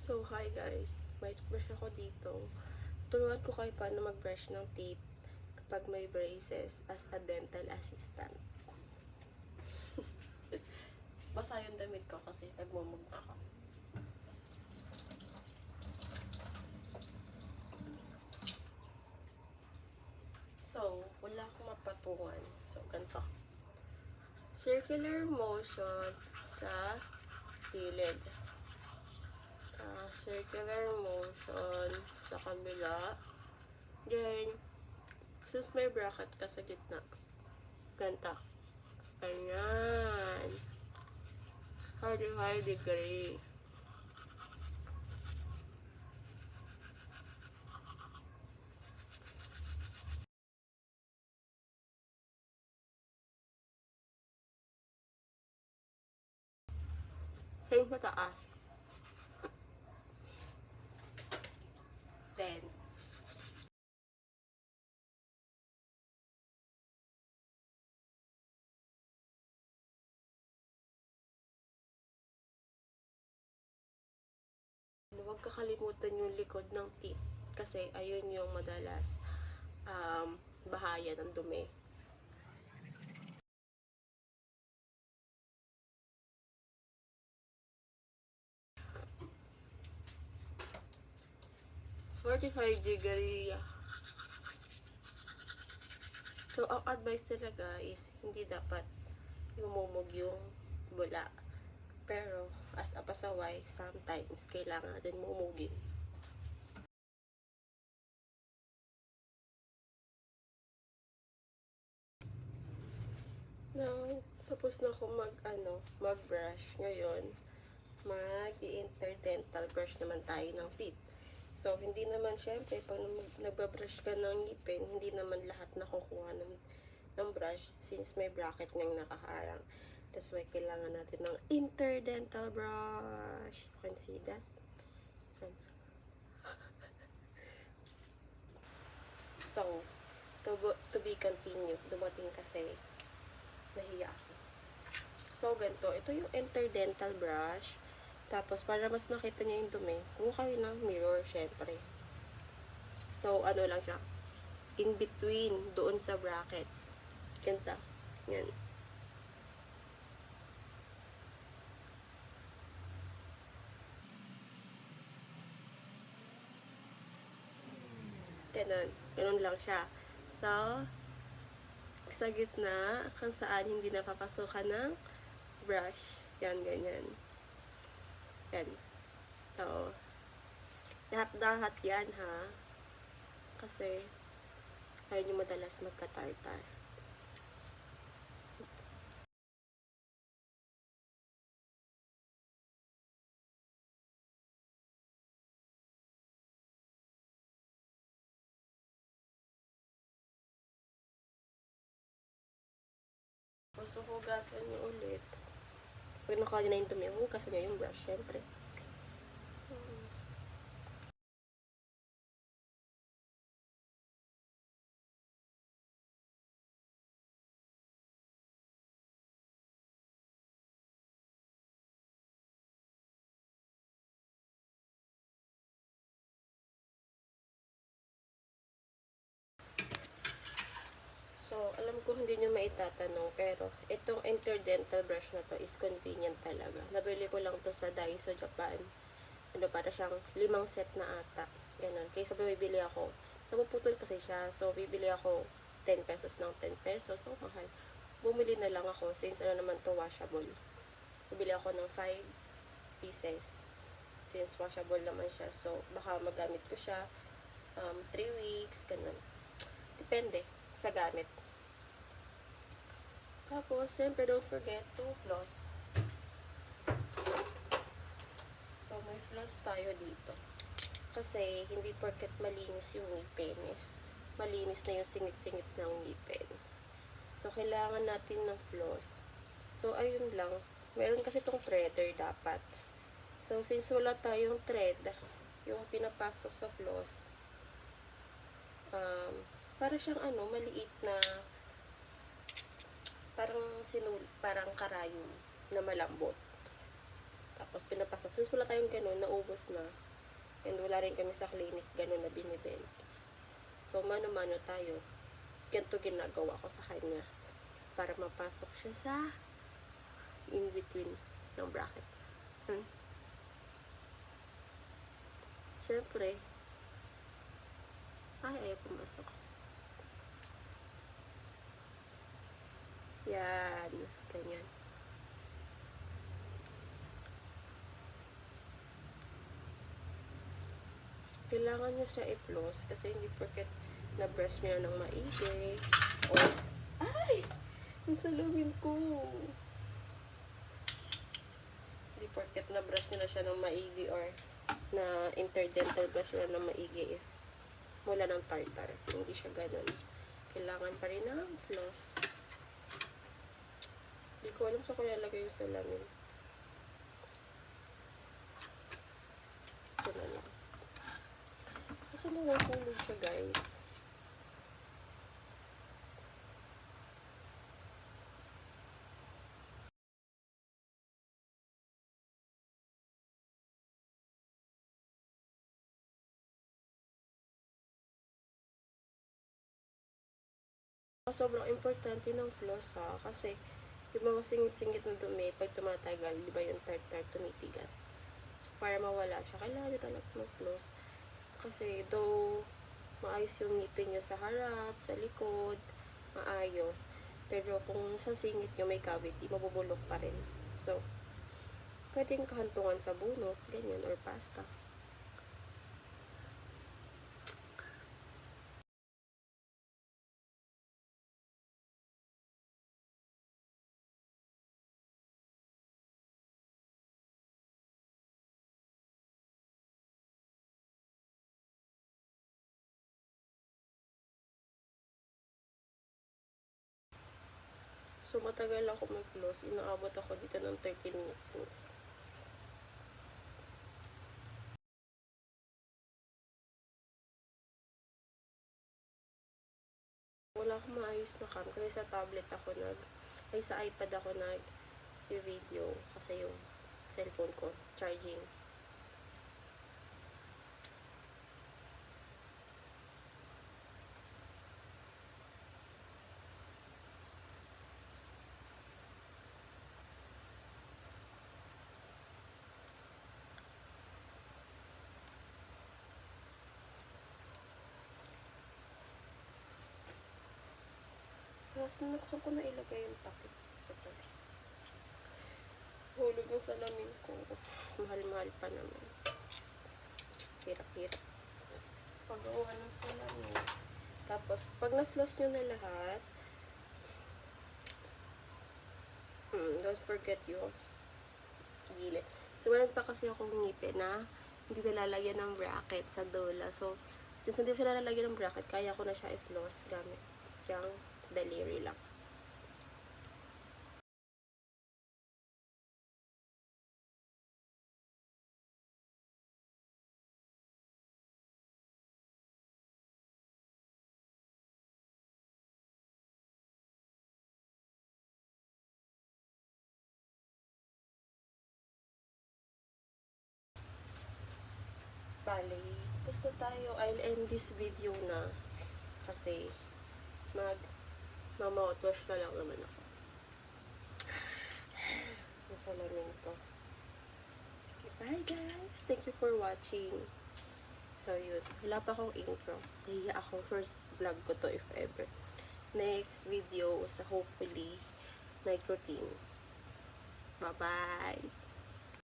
So, hi guys. May toothbrush ako dito. Turuan ko kayo paano mag-brush ng teeth kapag may braces as a dental assistant. Basa yung damit ko kasi nagmumug na ako. So, wala akong mapatungan. So, ganito. Circular motion sa gilid. Circular motion sa kabila. Then, since may bracket ka sa gitna, ganito. Ganyan. 45 degree. Sa yung mataas. Then, huwag kakalimutan yung likod ng teeth. Kasi ayun yung madalas bahaya ng dumi. "45 degree." So, ang advice talaga is hindi dapat lumumog yung bula. Pero, as a pasaway, sometimes kailangan natin mumugin. Now, tapos na ako mag-brush. Ngayon, mag-interdental brush naman tayo ng teeth. So, hindi naman syempre, pag nagbabrush ka ng ngipin, hindi naman lahat nakukuha ng brush since may bracket nang nakaharang. That's why kailangan natin ng interdental brush. You can see that. So, to be continued. Dumating kasi nahiya ako. So, ganito. Ito yung interdental brush. Tapos, para mas makita niyo yung dumi, kumuha kayo ng mirror, syempre. So, ano lang siya. In between, doon sa brackets. Ganda. Yan. Ganun. Ganun lang siya. So, sa gitna, kung saan hindi napapasukan ng brush. Yan, ganyan. Yan. So, lahat-lahat yan, ha? Kasi, ayaw nyo madalas magka-tartar. Gusto hugasan nyo ulit. Pag nakain na yung dumi, hugasan nyo yung brush, syempre. So, alam ko hindi nyo maitatanong, pero itong interdental brush na to is convenient talaga. Nabili ko lang to sa Daiso, Japan. Ano, para siyang 5 set na ata. Ganun. Kaysa bumibili ako, napuputol kasi siya. So, bibili ako 10 pesos ng 10 pesos. So, mahal. Bumili na lang ako since ano naman to, washable. Bibili ako ng 5 pieces. Since washable naman siya. So, baka magamit ko siya 3 weeks, ganun. Depende sa gamit. Tapos, siyempre, don't forget to floss. So, may floss tayo dito. Kasi, hindi porket malinis yung ngipin is malinis na yung singit-singit ng ngipin. So, kailangan natin ng floss. So, ayun lang. Meron kasi itong threader dapat. So, since wala tayong thread, yung pinapasok sa floss, para siyang maliit na parang karayom na malambot. Tapos pinapasok. Since wala tayong ganun, naubos na. And wala rin kami sa clinic ganun na binibenta. So, mano-mano tayo. Ganito ginagawa ko sa kanya. Para mapasok siya sa in-between ng bracket. Siyempre, ayaw pumasok. Yan. Ganyan. Kailangan nyo siya i-floss kasi hindi porket na-brush nyo ng maigi. O, ay! Nasalumin ko. Hindi porket na-brush nyo na siya ng maigi or na interdental brush nyo ng maigi is mula ng tartar. Hindi siya ganun. Kailangan pa rin ng floss. Hindi ko alam sa kung lalagay yung salamin. Ito na lang. Kasi nawapulog siya, guys. Sobrang importante ng floss ha, kasi yung mga singit-singit na dumi, pag tumatagal, di ba yung tartar tumitigas. So, para mawala siya, kailangan nyo talaga mag-floss. Kasi, though, maayos yung ngipin nyo sa harap, sa likod, maayos. Pero kung sa singit nyo may cavity, mabubulok pa rin. So, pwedeng kahantungan sa bunot, ganyan, or pasta. So, matagal ako mag-floss. Inaabot ako dito ng 13 minutes. Wala akong maayos na cam. Kasi sa tablet ako sa iPad ako video. Kasi yung cellphone ko, charging. Saan ko na ilagay yung takip? Ito pala. Hulog ng salamin ko. Mahal-mahal pa naman. Hirap-hirap. Pagawa ng salamin. Tapos, pag na-floss nyo na lahat, don't forget yung gilid. So, meron pa kasi akong ngipin na hindi nilalagyan ng bracket sa dula. So, since hindi ko nilalagyan ng bracket, kaya ko na siya i-floss gamit yung daliri lang. Bali, gusto tayo, I'll end this video na kasi mouthwash na lang naman ako. Masalamin ko. Sige, bye guys! Thank you for watching. So, yun. Wala pa akong intro. Nahiya ako. First vlog ko to if ever. Next video sa hopefully night routine. Bye-bye!